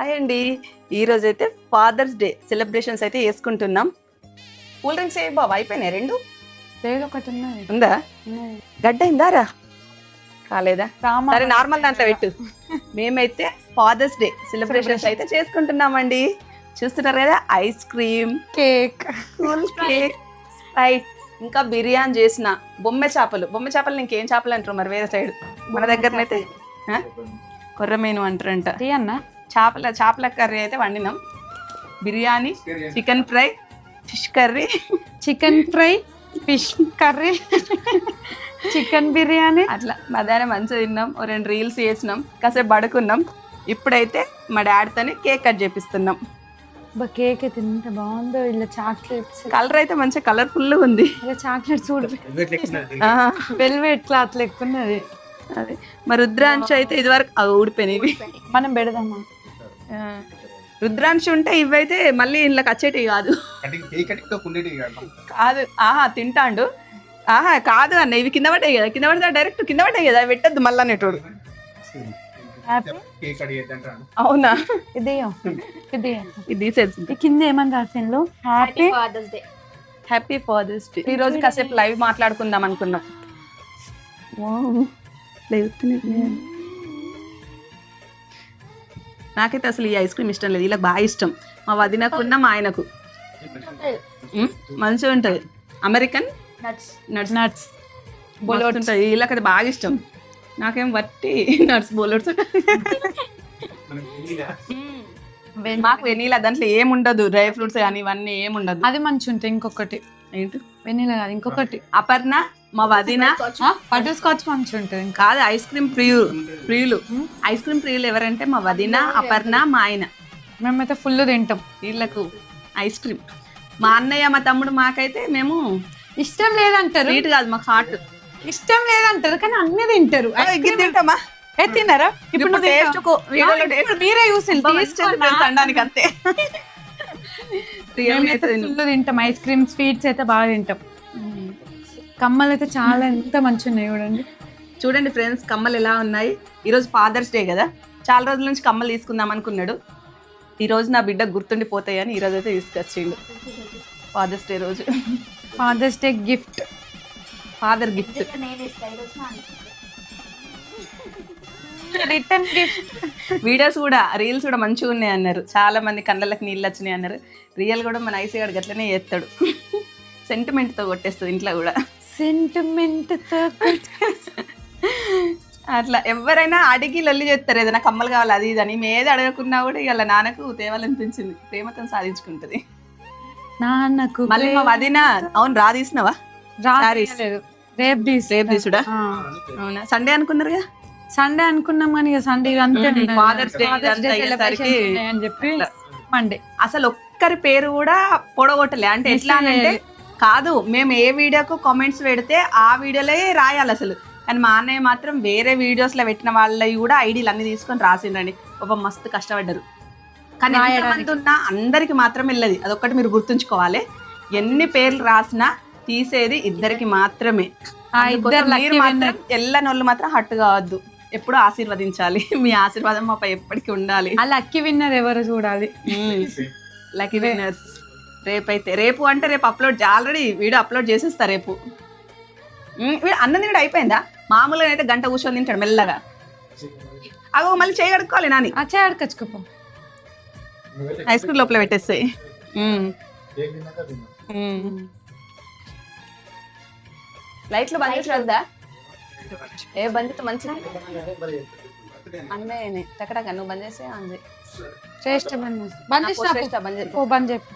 Hi అండి. ఈరోజైతే fathers day celebrations అయితే చేసుకుంటున్నాం. కూల్ డ్రింక్స్ ఏ బాబు అయిపోయినాయి రెండు? లేదు, ఒకటి ఉన్నది. ఉందా? గడ్డ అయిందారా? కాలేదా? సరే నార్మల్ దాంట్లో పెట్టు. మేమైతే ఫాదర్స్ డే సెలబ్రేషన్స్ అయితే చేసుకుంటున్నామండి. చూస్తున్నారు కదా, ice cream, cake, cool cake, Sprite, ఇంకా బిర్యానీ చేసిన బొమ్మ చేపలు ఇంకేం చేపలు అంటారు మరి వేరే సైడ్. మన దగ్గరనైతే కొర్రమేను అంటారంట. అన్న చేపల కర్రీ అయితే వండినాం. Biryani, chicken fry, fish curry, chicken biryani, అట్లా మధ్యాహ్నం మంచిగా తిన్నాం. 2 రీల్స్ చేసినాం, కాసేపు పడుకున్నాం. ఇప్పుడైతే మా డాడీతోని కేక్ కట్ చేపిస్తున్నాం. కేక్ అయితే ఎంత బాగుందో. ఇలా చాక్లెట్స్ కలర్ అయితే మంచిగా కలర్ఫుల్ ఉంది. ఇలా చాక్లెట్స్ వెల్వెట్ క్లాత్ లెక్కున్నది. అదే మరి రుద్రాంశు అయితే ఇదివరకు ఊడిపోయినవి. మనం పెడదామా? రుద్రాంశు ఉంటే ఇవైతే మళ్ళీ ఇంట్లోకి వచ్చేటివి కాదు. తింటాండు. కాదు అన్న, ఇవి కింద పడ్డాయి కదా, డైరెక్ట్ కింద పడ్డాయి కదా, పెట్టద్దు మళ్ళీ అనేటోడు. అవునా? ఇది కింద ఏమని రాసిండు? Happy fathers Day. ఈ రోజు కాసేపు లైవ్ మాట్లాడుకుందాం అనుకున్నాం. నాకైతే అసలు ఈ ఐస్ క్రీమ్ ఇష్టం లేదు, ఇలా బాగా ఇష్టం. మా వదినకున్న మా ఆయనకు మంచిగా ఉంటుంది. అమెరికన్ నట్స్ బోలోట్స్ ఉంటుంది, వీళ్ళకైతే బాగా ఇష్టం. నాకేం వట్టి నట్స్ బోలోట్స్. మాకు వెనీలా, దాంట్లో ఏముండదు, డ్రై ఫ్రూట్స్ కానీ ఇవన్నీ ఏముండదు. అది మంచి ఉంటాయి. ఇంకొకటి ఏంటి? వెనీలా కాదు, ఇంకొకటి అపర్ణ మా వదిన బటర్ స్కాచ్ మంచి ఉంటుంది. కాదు, ఐస్ క్రీమ్ ప్రియులు ఐస్ క్రీమ్ ప్రియులు ఎవరంటే మా వదిన, అపర్ణ, మా ఆయన. మేమైతే ఫుల్ తింటాం వీళ్ళకు ఐస్ క్రీమ్. మా అన్నయ్య, మా తమ్ముడు, మాకైతే మేము ఇష్టం లేదంటారు. స్వీట్ కాదు, మాకు హాట్. ఇష్టం లేదంటారు కానీ అన్ని తింటారు. తింటామా? తిన్నారా? ఇప్పుడు మీరే చూసి అంతే. ఫుల్ తింటాం ఐస్ క్రీమ్, స్వీట్స్ అయితే బాగా తింటాం. కమ్మలు అయితే చాలా ఎంత మంచిగా ఉన్నాయి చూడండి. చూడండి ఫ్రెండ్స్, కమ్మలు ఎలా ఉన్నాయి. ఈరోజు ఫాదర్స్ డే కదా, చాలా రోజుల నుంచి కమ్మలు తీసుకుందాం అనుకున్నాడు. ఈరోజు నా బిడ్డ గుర్తుండిపోతాయని ఈరోజు అయితే తీసుకొచ్చిండు. ఫాదర్స్ డే రోజు Father's Day gift, father gift, return gift. Videos కూడా, రీల్స్ కూడా మంచిగా ఉన్నాయి అన్నారు. చాలా మంది కళ్ళకి నీళ్ళు వచ్చినాయి అన్నారు. రియల్ కూడా మన ఐసీ గారు గట్లనే చేస్తాడు. సెంటిమెంట్తో కొట్టేస్తుంది ఇంట్లో కూడా. సెంటిమెంట్తో అట్లా ఎవరైనా అడిగి లొల్లి చేస్తారు, ఏదైనా కమ్మలు కావాలి అది ఇది అని. ఏది అడగకున్నా కూడా ఇలా నాన్నకు తేవాలనిపించింది, ప్రేమతో సాధించుకుంటది నాన్నకు. మళ్ళీ మా వదిన, అవును రా తీసినవా? రేపు తీసుడా? అవునా? సండే అనుకున్నారు కదా? సండే అనుకున్నాం కానీ సండే అంతే. ఫాదర్స్ డే అని చెప్పి మండే. అసలు ఒక్కరి పేరు కూడా పొడగొట్టలే. అంటే ఎట్లా అంటే కాదు, మేము ఏ వీడియోకు కామెంట్స్ పెడితే ఆ వీడియోలే రాయాలి అసలు. కానీ మా అన్నయ్య మాత్రం వేరే వీడియోస్లో పెట్టిన వాళ్ళవి కూడా ఐడీలు అన్ని తీసుకొని రాసిండ్రండి. ఒక మస్తు కష్టపడ్డారు. కానీ ఎంతమంది ఉన్నా అందరికి మాత్రం వెళ్ళదు, అదొక్కటి మీరు గుర్తుంచుకోవాలి. ఎన్ని పేర్లు రాసినా తీసేది ఇద్దరికి మాత్రమే. మీరు మాత్రం ఎల్లనోళ్ళు మాత్రం హట్టు కావద్దు, ఎప్పుడు ఆశీర్వదించాలి. మీ ఆశీర్వాదం మాపై ఎప్పటికీ ఉండాలి. ఆ లక్కీ విన్నర్ ఎవరు చూడాలి. లక్కీ విన్నర్స్ రేపు అంటే రేపు ఆల్రెడీ వీడియో అప్లోడ్ చేసేస్తా రేపు. అన్నం తినడం అయిపోయిందా? మామూలుగా అయితే గంట కూర్చొని తింటాడు మెల్లగా. అగో మళ్ళీ చేయి కడుక్కోవాలి నాని. చేయి అడకచ్చుకోపో, ఐస్ క్రీమ్ లోపల పెట్టేస్తాయి. లైట్లు బంద్ చేసి ఏ బంద్ చేస్తే మంచిది. అన్నయ్యనే టకటక నువ్వు బంద్ చేస్తే అంది శ్రేష్ఠ బంద్ చెప్పు.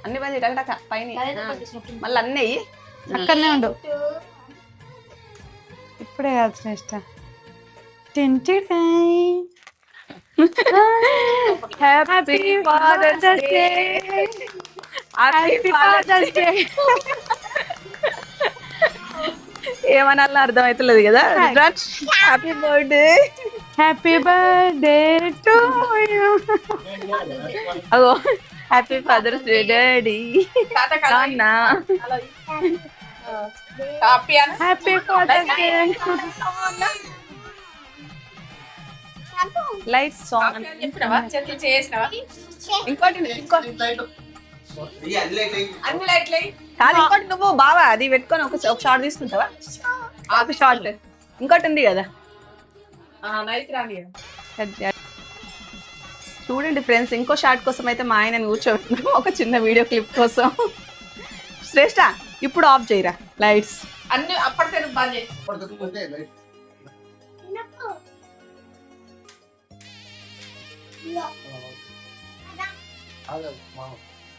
అన్ని బంద్ టకటక పైన మళ్ళీ అన్నయ్యి అక్కడనే ఉండు. ఇప్పుడే కాదు Shreshtha. Happy fathers day, happy fathers day. ఏమన్నా అర్థమవుతలేదు కదా. Happy birthday, happy birthday to you. అగో happy fathers day daddy. Happy fathers day. Lights song ఇంకోటి కాదు ఇంకోటి నువ్వు బావా అది పెట్టుకొని ఒక షార్ట్ తీసుకుంటావా ఒక షార్ట్ ఇంకోటి ఉంది కదా చూడండి ఫ్రెండ్స్ ఇంకో షార్ట్ కోసం అయితే మా ఆయన కూర్చోబెట్టినాం ఒక చిన్న వీడియో క్లిప్ కోసం. శ్రేష్ట ఇప్పుడు ఆఫ్ చేయరా లైట్స్ అన్ని అప్పటికే బంద్ చేయి.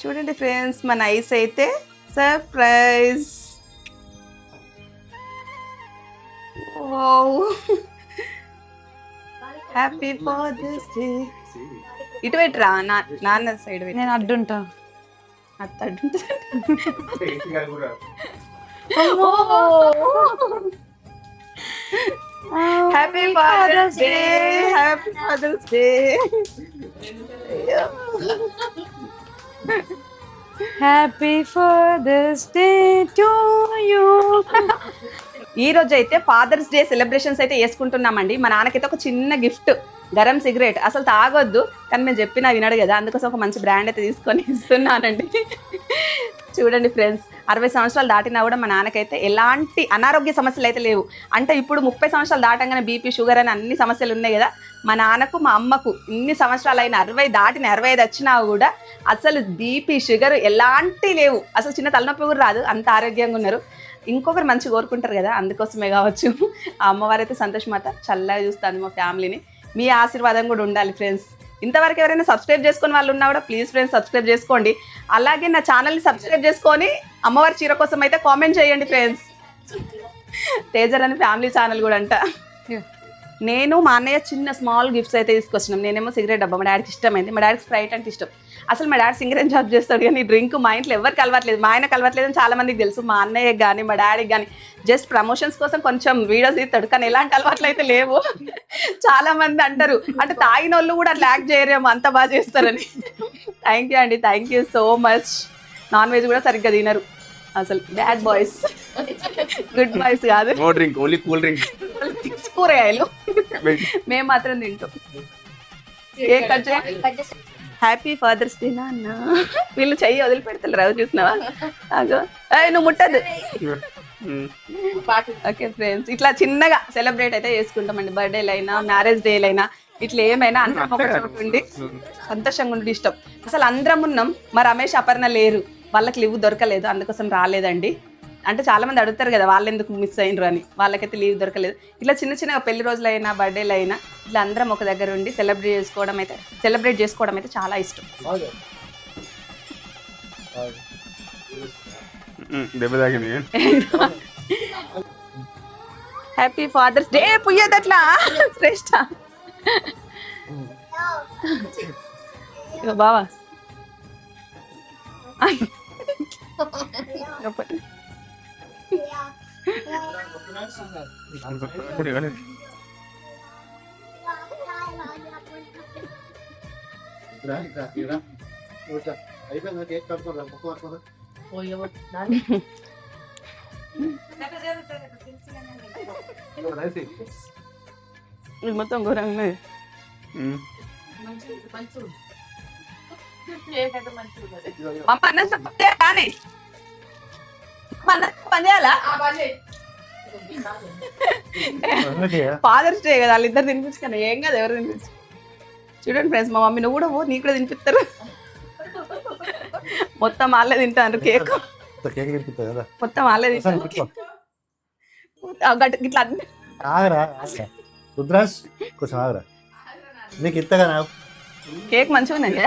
చూడండి ఫ్రెండ్స్ మన ఐస్ అయితే సర్ప్రైజ్. Happy fathers day. ఇటు పెట్టరా నాన్న సైడ్ పెట్టి నేను అడ్డుంటా. అత్త అడ్డుంటా. Happy fathers day. Happy fathers day. Happy fathers day to you. ఈ రోజు అయితే ఫాదర్స్ డే సెలబ్రేషన్స్ అయితే వేసుకుంటున్నామండి. మా నాన్నకైతే ఒక చిన్న గిఫ్ట్ గరం సిగరెట్. అసలు తాగొద్దు కానీ మేము చెప్పినా వినడు కదా, అందుకోసం ఒక మంచి బ్రాండ్ అయితే తీసుకొని ఇస్తున్నానండి. చూడండి ఫ్రెండ్స్ 60 సంవత్సరాలు దాటినా కూడా మా నాన్నకైతే ఎలాంటి అనారోగ్య సమస్యలు అయితే లేవు. అంటే ఇప్పుడు 30 సంవత్సరాలు దాటంగానే బీపీ షుగర్ అని అన్ని సమస్యలు ఉన్నాయి కదా, మా నాన్నకు మా అమ్మకు ఇన్ని సంవత్సరాలు అయిన 60 దాటిన 65 వచ్చినా కూడా అసలు బీపీ షుగర్ ఎలాంటి లేవు. అసలు చిన్న తలనొప్పి కూడా రాదు, అంత ఆరోగ్యంగా ఉన్నారు. ఇంకొకరు మంచి కోరుకుంటారు కదా, అందుకోసమే కావచ్చు. ఆ అమ్మవారు అయితే సంతోషమాత చల్లగా చూస్తుంది మా ఫ్యామిలీని. మీ ఆశీర్వాదం కూడా ఉండాలి ఫ్రెండ్స్. ఇంతవరకు ఎవరైనా సబ్స్క్రైబ్ చేసుకుని వాళ్ళు ఉన్నా కూడా ప్లీజ్ ఫ్రెండ్స్ సబ్స్క్రైబ్ చేసుకోండి. అలాగే నా ఛానల్ని సబ్స్క్రైబ్ చేసుకొని అమ్మవారి చీర కోసం అయితే కామెంట్ చేయండి ఫ్రెండ్స్. తేజర్ అని ఫ్యామిలీ ఛానల్ కూడా అంట. నేను మా అన్నయ్య చిన్న స్మాల్ గిఫ్ట్స్ అయితే తీసుకొచ్చినాం. నేనేమో సిగరెట్ డబ్బా, మా డాడీకి ఇష్టమైంది. మా డాడీకి స్ప్రైట్ అంటే ఇష్టం. అసలు మా డాడీ సింగరేన్ జాబ్ చేస్తాడు కానీ డ్రింక్ మా ఇంట్లో ఎవరికి అలవాట్లేదు. మా ఆయన కలవట్లేదు అని చాలా మందికి తెలుసు. మా అన్నయ్యకి కానీ మా డాడీకి కానీ జస్ట్ ప్రమోషన్స్ కోసం కొంచెం వీడియోస్ తీస్తాడు కానీ ఎలాంటి అలవాట్లు అయితే లేవు. చాలా మంది అంటారు అంటే తాగిన వాళ్ళు కూడా అట్లా యాక్ట్ చేయరేమో, అంత బాగా చేస్తారని. థ్యాంక్ యూ అండి, thank you so much. Non veg కూడా సరిగ్గా తినరు, అసలు బ్యాడ్ బాయ్స్, గుడ్ బాయ్స్ కాదు. No drink, only cool drink, కూరగాయలు మేము మాత్రం తింటాం. హ్యాపీ ఫాదర్స్ డే నాన్న. వీళ్ళు చెయ్యి వదిలి పెడతారు రావు, చూసినావా? అగో నువ్వు ముట్టదు. ఓకే ఫ్రెండ్స్, ఇట్లా చిన్నగా సెలబ్రేట్ అయితే చేసుకుంటామండి. బర్త్డేలు అయినా మ్యారేజ్ డేలు అయినా ఇట్లా ఏమైనా అందరం ఒక చోటు ఉండి సంతోషంగా ఉండి ఇష్టం. అసలు అందరం ఉన్నాం. మా రమేష్ అపర్ణ లేరు, వాళ్ళకి లీవ్ దొరకలేదు, అందుకోసం రాలేదండి. అంటే చాలా మంది అడుగుతారు కదా వాళ్ళు ఎందుకు మిస్ అయినరు అని, వాళ్ళకైతే లీవ్ దొరకలేదు. ఇట్లా చిన్న చిన్నగా పెళ్లి రోజులైనా బర్త్డేలు అయినా ఇట్లా అందరం ఒక దగ్గర ఉండి సెలబ్రేట్ చేసుకోవడం అయితే చాలా ఇష్టం. Happy fathers day. పుయ్యదట్లా శ్రేష్ట బావా. మొత్తం ఘోరంగా ఫాదర్స్ డే కదా, వాళ్ళిద్దరు తినిపించుకున్నా ఏం కదా, ఎవరు తినిపించు. చూడండి ఫ్రెండ్స్, మా మమ్మీ నువ్వు కూడా నీకు కూడా తినిపిస్తారు. మొత్తం వాళ్ళే తింటారు కేక్, మొత్తం వాళ్ళే తింటారు. ఇట్లా కేక్ మంచిగా ఉందండి.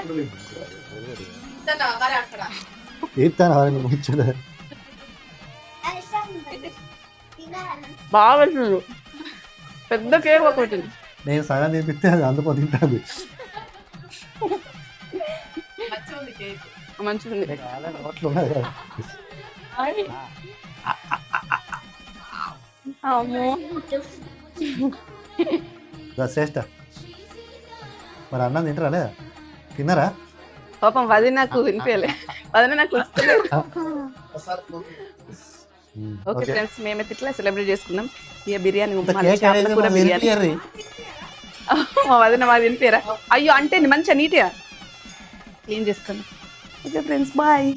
బాగా పెట్టిండు, పెద్ద కేక్ ఒకటి. నేను సగం తినిపిస్తే అది అందుకో తింటాను. మంచిగా ఉంది. శ్రేష్ట మరి అన్నం తింటారా లేదా? తిన్నారా? పాపం వదిన నాకు వినిపించలే, వదిన నాకు వస్తలేదు. ఓకే ఫ్రెండ్స్, మేమైతే ఇట్లా సెలబ్రేట్ చేసుకున్నాం. ఇక బిర్యానీ మా వదిన మాది తినిపోయారా? అయ్యో అంటే మంచిగా నీట్గా క్లీన్ చేసుకుని. Okay friends, bye.